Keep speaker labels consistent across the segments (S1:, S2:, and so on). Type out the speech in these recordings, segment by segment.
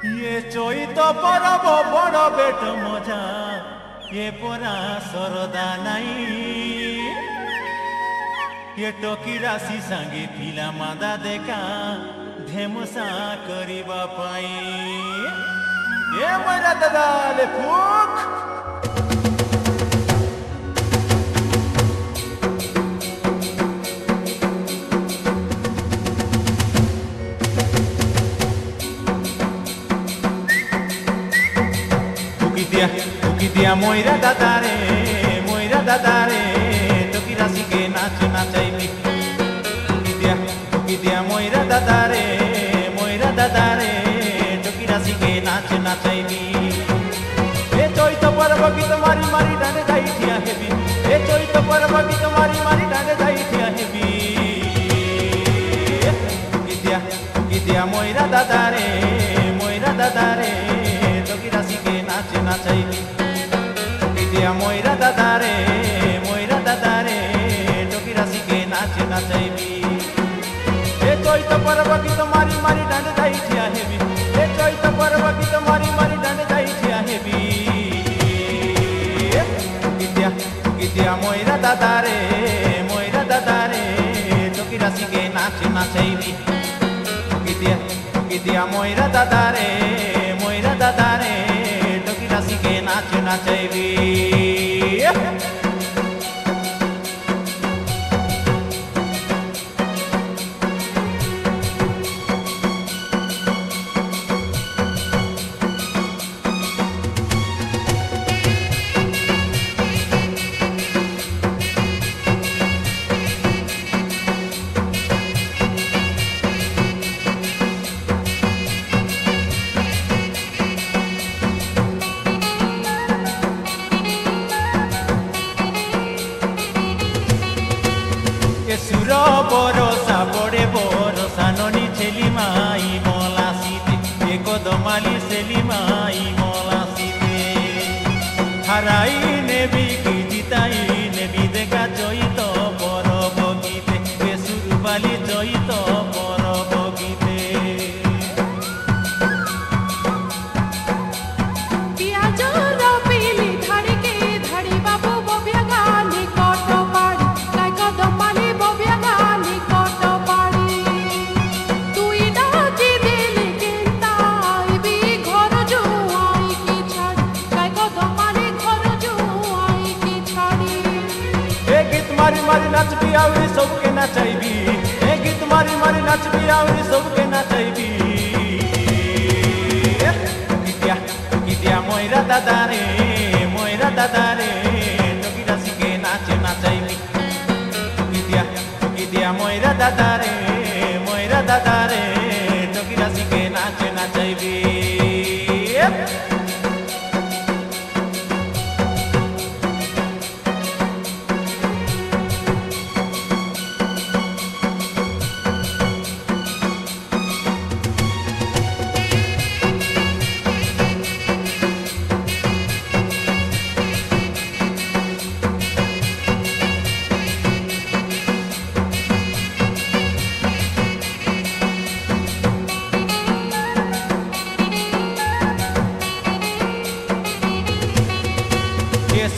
S1: ये চৈত পরব বড় বেট মজা ये পরা সরদা নাই ये टोकी राशि सांगे पिला मादा देखा धेमसा करिबा पाई ये मेरा दादाले फूक Uki dia moira dadare toki rasi ke nacho nachaibi Uki dia moira dadare toki rasi ke nacho nachaibi E choito parva ki tumhari mari dane dai thia hebi E choito parva ki tumhari mari dane dai thia hebi Uki dia moira dadare toki rasi ke nacho nachaibi Dia moira dadare toki rasi ke nache nachaibi E choita parva ki tumhari mari dande dai thia hebi E choita parva ki tumhari mari dande dai thia hebi Uki dia moira dadare toki rasi ke nache nachaibi Uki dia moira dadare toki rasi ke nache nachaibi Suro borosa bore borosa noni cheli mai mola site eko domali seli mai mola site harai nebi ki jitai nebi deka joito poro bogite esuru bali joito poro bogite मारी नाच भी आवरी सबके नाचाइबी ए गीत मारी नाच भी आवरी सबके नाचाइबी उकी दिया मोइरा दादारे टोकी राशि के नाचे नाचाइबी उकी दिया मोइरा दादारे टोकी राशि के नाचे नाचाइबी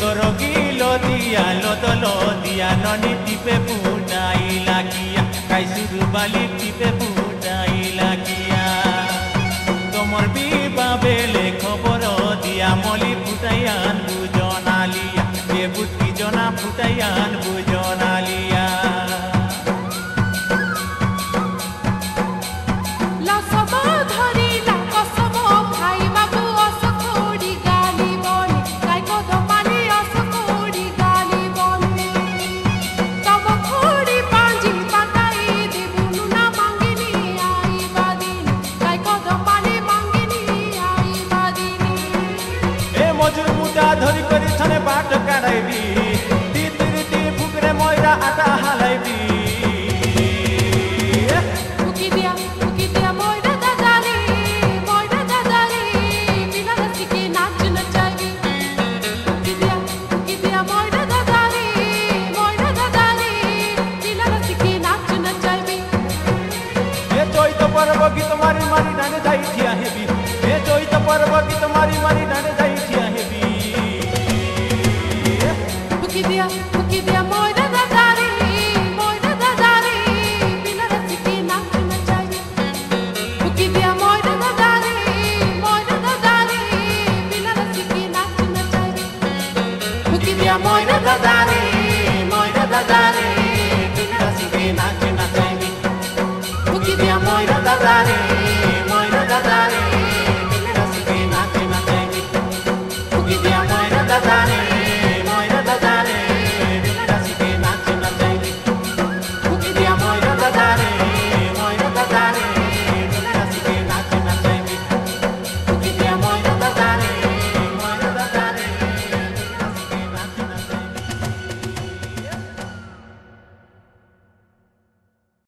S1: Sorogilo dia lo dia noni tipe puta ilakia kai suru bali tipe puta ilakia tomor biba bele khobor dia moli putaian bujonalia e butki jona putaian buj